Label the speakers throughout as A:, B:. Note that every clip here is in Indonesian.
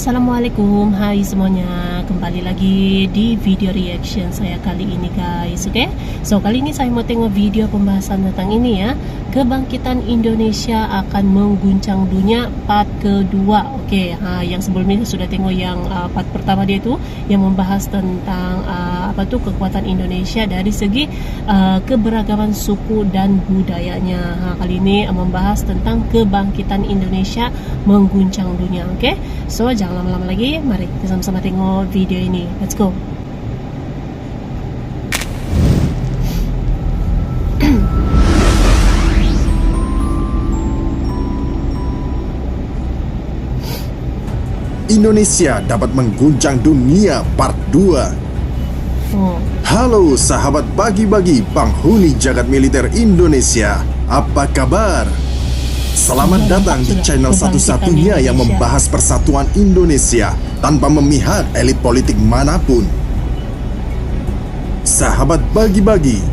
A: Assalamualaikum, hai semuanya. Kembali lagi di video reaction saya kali ini guys. Oke, so kali ini saya mau tengok video pembahasan tentang ini ya. Kebangkitan Indonesia akan mengguncang dunia part kedua. Oke, yang sebelumnya sudah tengok yang part pertama dia itu yang membahas tentang kekuatan Indonesia dari segi keberagaman suku dan budayanya. Kali ini membahas tentang kebangkitan Indonesia mengguncang dunia. Oke, so jangan lama-lama lagi, mari kita sama-sama tengok video ini. Let's go.
B: Indonesia dapat mengguncang dunia part 2. Halo sahabat bagi-bagi penghuni jagat militer Indonesia, apa kabar? Selamat datang di channel satu-satunya yang membahas persatuan Indonesia tanpa memihak elit politik manapun. Sahabat bagi-bagi,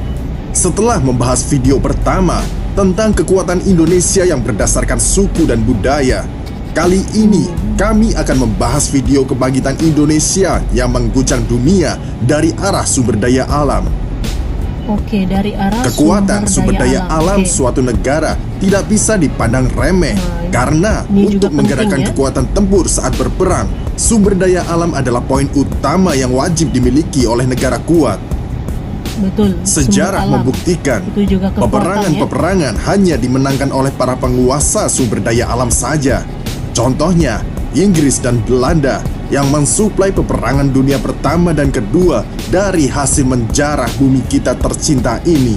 B: setelah membahas video pertama tentang kekuatan Indonesia yang berdasarkan suku dan budaya, kali ini kami akan membahas video kebangkitan Indonesia yang mengguncang dunia dari arah sumber daya alam.
A: Oke, dari arah
B: kekuatan sumber daya alam suatu negara tidak bisa dipandang remeh karena untuk menggerakkan kekuatan tempur saat berperang, sumber daya alam adalah poin utama yang wajib dimiliki oleh negara kuat.
A: Betul.
B: Sejarah membuktikan peperangan-peperangan hanya dimenangkan oleh para penguasa sumber daya alam saja. Contohnya, Inggris dan Belanda yang mensuplai peperangan dunia pertama dan kedua dari hasil menjarah bumi kita tercinta ini.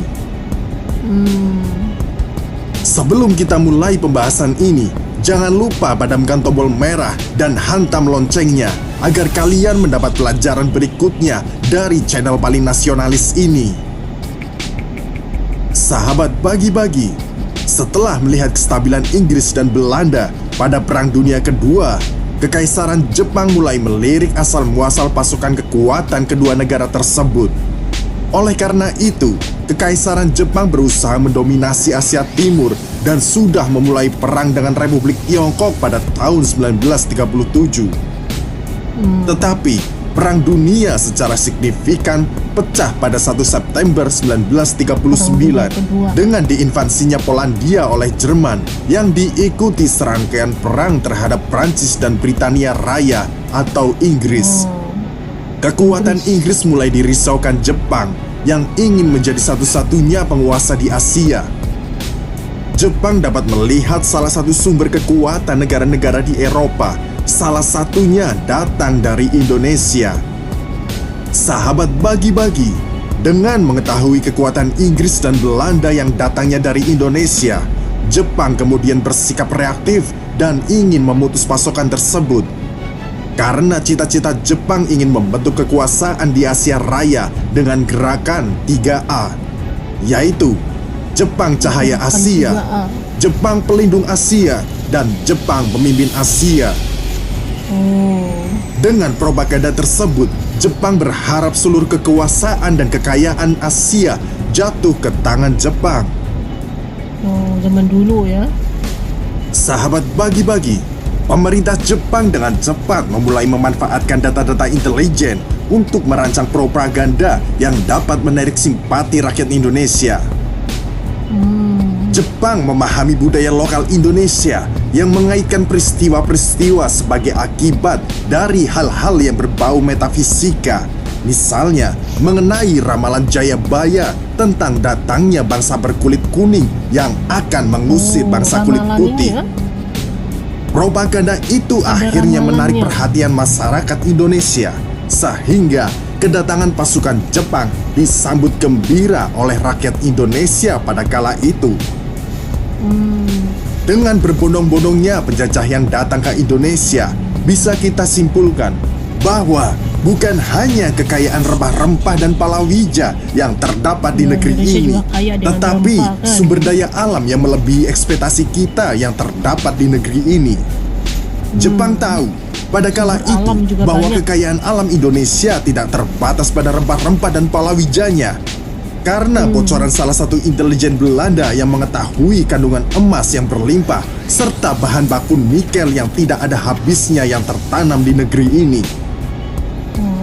B: Sebelum kita mulai pembahasan ini, jangan lupa padamkan tombol merah dan hantam loncengnya agar kalian mendapat pelajaran berikutnya dari channel paling nasionalis ini. Sahabat bagi-bagi, setelah melihat kestabilan Inggris dan Belanda pada Perang Dunia Kedua, Kekaisaran Jepang mulai melirik asal-muasal pasukan kekuatan kedua negara tersebut. Oleh karena itu, Kekaisaran Jepang berusaha mendominasi Asia Timur dan sudah memulai perang dengan Republik Tiongkok pada tahun 1937. Tetapi, Perang Dunia secara signifikan pecah pada 1 September 1939 dengan diinvasinya Polandia oleh Jerman yang diikuti serangkaian perang terhadap Prancis dan Britania Raya atau Inggris. Kekuatan Inggris mulai dirisaukan Jepang yang ingin menjadi satu-satunya penguasa di Asia. Jepang dapat melihat salah satu sumber kekuatan negara-negara di Eropa, salah satunya datang dari Indonesia. Sahabat bagi-bagi, dengan mengetahui kekuatan Inggris dan Belanda yang datangnya dari Indonesia, Jepang kemudian bersikap reaktif dan ingin memutus pasokan tersebut. Karena cita-cita Jepang ingin membentuk kekuasaan di Asia Raya dengan gerakan 3A, yaitu Jepang Cahaya Asia, Jepang Pelindung Asia, dan Jepang Pemimpin Asia. Dengan propaganda tersebut, Jepang berharap seluruh kekuasaan dan kekayaan Asia jatuh ke tangan Jepang.
A: Zaman dulu ya.
B: Sahabat bagi-bagi, pemerintah Jepang dengan cepat memulai memanfaatkan data-data intelijen untuk merancang propaganda yang dapat menarik simpati rakyat Indonesia. Jepang memahami budaya lokal Indonesia yang mengaitkan peristiwa-peristiwa sebagai akibat dari hal-hal yang berbau metafisika. Misalnya, mengenai ramalan Jayabaya tentang datangnya bangsa berkulit kuning yang akan mengusir bangsa kulit putih. Propaganda itu akhirnya menarik perhatian masyarakat Indonesia, sehingga kedatangan pasukan Jepang disambut gembira oleh rakyat Indonesia pada kala itu. Dengan berbondong-bondongnya penjajah yang datang ke Indonesia, bisa kita simpulkan bahwa bukan hanya kekayaan rempah-rempah dan palawija yang terdapat di negeri ini, tetapi sumber daya alam yang melebihi ekspektasi kita yang terdapat di negeri ini. Jepang tahu pada kala itu bahwa kekayaan alam Indonesia tidak terbatas pada rempah-rempah dan palawijanya. Karena bocoran salah satu intelijen Belanda yang mengetahui kandungan emas yang berlimpah serta bahan baku nikel yang tidak ada habisnya yang tertanam di negeri ini.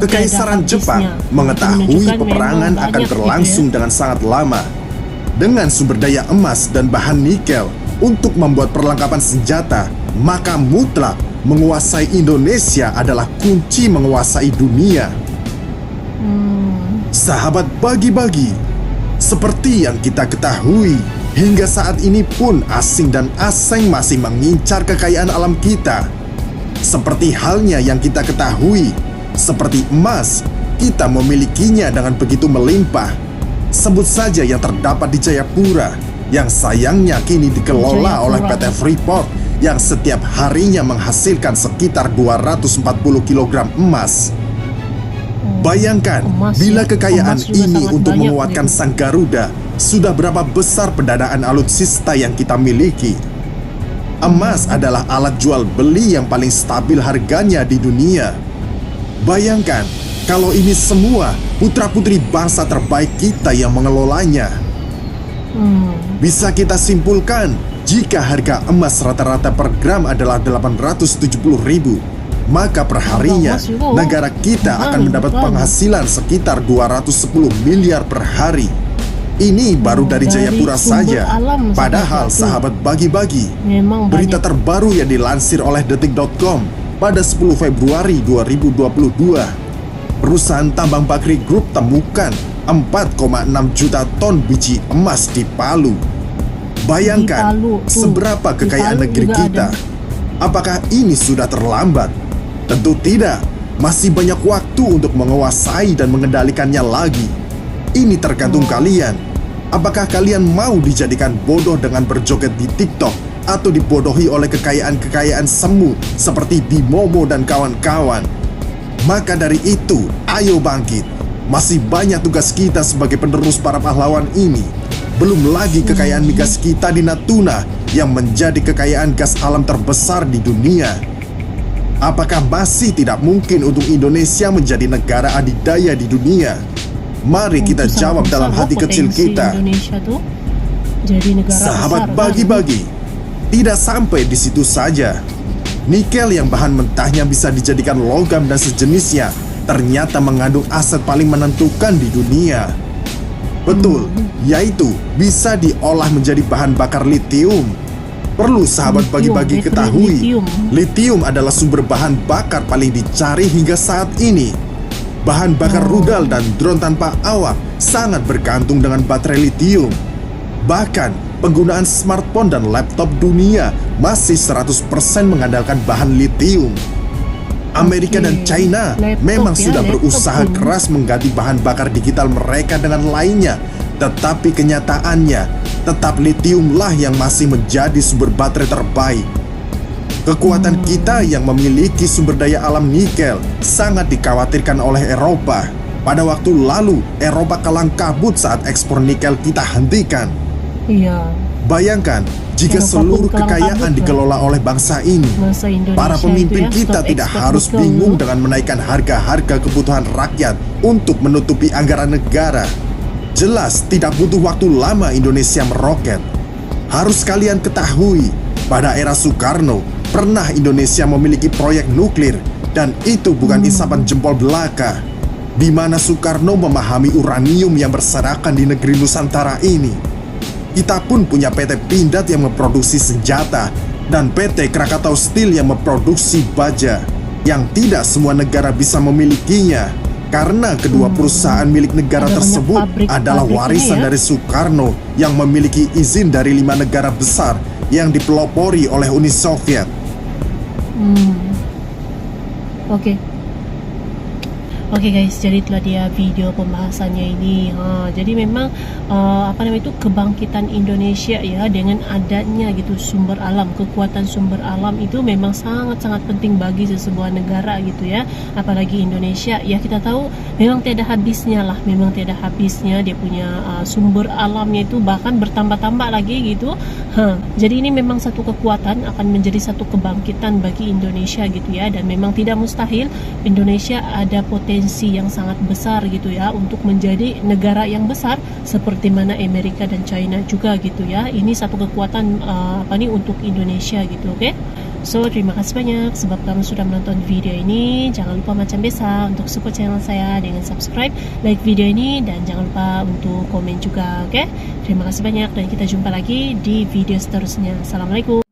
B: Kekaisaran Jepang mengetahui peperangan akan berlangsung dengan sangat lama. Dengan sumber daya emas dan bahan nikel untuk membuat perlengkapan senjata, maka mutlak menguasai Indonesia adalah kunci menguasai dunia. Sahabat bagi-bagi, seperti yang kita ketahui, hingga saat ini pun asing dan asing masih mengincar kekayaan alam kita. Seperti halnya yang kita ketahui, seperti emas, kita memilikinya dengan begitu melimpah. Sebut saja yang terdapat di Jayapura, yang sayangnya kini dikelola oleh PT Freeport, yang setiap harinya menghasilkan sekitar 240 kg emas. Bayangkan, bila kekayaan ini untuk menguatkan Sang Garuda, sudah berapa besar pendanaan alutsista yang kita miliki. Emas adalah alat jual beli yang paling stabil harganya di dunia. Bayangkan, kalau ini semua putra-putri bangsa terbaik kita yang mengelolanya. Bisa kita simpulkan, jika harga emas rata-rata per gram adalah 870.000, maka perharinya negara kita akan mendapat penghasilan sekitar 210 miliar per hari. Ini baru dari Jayapura saja. Padahal sahabat bagi-bagi, berita terbaru yang dilansir oleh detik.com pada 10 Februari 2022, perusahaan tambang Bakri Group temukan 4,6 juta ton biji emas di Palu. Bayangkan seberapa kekayaan negeri kita. Apakah ini sudah terlambat? Tentu tidak. Masih banyak waktu untuk menguasai dan mengendalikannya lagi. Ini tergantung kalian. Apakah kalian mau dijadikan bodoh dengan berjoget di TikTok atau dibodohi oleh kekayaan-kekayaan semu seperti Bimomo dan kawan-kawan? Maka dari itu, ayo bangkit. Masih banyak tugas kita sebagai penerus para pahlawan ini. Belum lagi kekayaan migas kita di Natuna yang menjadi kekayaan gas alam terbesar di dunia. Apakah masih tidak mungkin untuk Indonesia menjadi negara adidaya di dunia? Mari kita jawab dalam hati kecil kita. Sahabat bagi-bagi, tidak sampai di situ saja. Nikel yang bahan mentahnya bisa dijadikan logam dan sejenisnya ternyata mengandung aset paling menentukan di dunia. Betul, yaitu bisa diolah menjadi bahan bakar litium. Perlu sahabat bagi-bagi ketahui, litium adalah sumber bahan bakar paling dicari hingga saat ini. Bahan bakar rudal dan drone tanpa awak sangat bergantung dengan baterai litium. Bahkan, penggunaan smartphone dan laptop dunia masih 100% mengandalkan bahan litium. Amerika dan China memang sudah berusaha keras mengganti bahan bakar digital mereka dengan lainnya. Tetapi kenyataannya, tetap litiumlah yang masih menjadi sumber baterai terbaik. Kekuatan kita yang memiliki sumber daya alam nikel sangat dikhawatirkan oleh Eropa. Pada waktu lalu, Eropa kalang kabut saat ekspor nikel kita hentikan. Bayangkan, jika seluruh kekayaan dikelola oleh bangsa ini, para pemimpin kita tidak harus bingung dengan menaikkan harga-harga kebutuhan rakyat untuk menutupi anggaran negara. Jelas tidak butuh waktu lama Indonesia meroket. Harus kalian ketahui, pada era Soekarno, pernah Indonesia memiliki proyek nuklir, dan itu bukan isapan jempol belaka. Di mana Soekarno memahami uranium yang berserakan di negeri Nusantara ini. Kita pun punya PT Pindad yang memproduksi senjata dan PT Krakatau Steel yang memproduksi baja, yang tidak semua negara bisa memilikinya karena kedua perusahaan milik negara tersebut adalah warisan dari Soekarno yang memiliki izin dari 5 negara besar yang dipelopori oleh Uni Soviet.
A: Oke guys, jadi itulah dia video pembahasannya ini. Jadi memang itu kebangkitan Indonesia ya, dengan adanya gitu sumber alam, kekuatan sumber alam itu memang sangat-sangat penting bagi sebuah negara gitu ya. Apalagi Indonesia ya, kita tahu memang tiada habisnya lah, dia punya sumber alamnya itu bahkan bertambah-tambah lagi gitu. Jadi ini memang satu kekuatan, akan menjadi satu kebangkitan bagi Indonesia gitu ya, dan memang tidak mustahil Indonesia ada potensi potensi yang sangat besar gitu ya untuk menjadi negara yang besar seperti mana Amerika dan China juga gitu ya. Ini satu kekuatan untuk Indonesia gitu, oke? So, terima kasih banyak sebab kamu sudah menonton video ini. Jangan lupa macam biasa untuk support channel saya dengan subscribe, like video ini, dan jangan lupa untuk komen juga, oke? Terima kasih banyak dan kita jumpa lagi di video seterusnya. Assalamualaikum.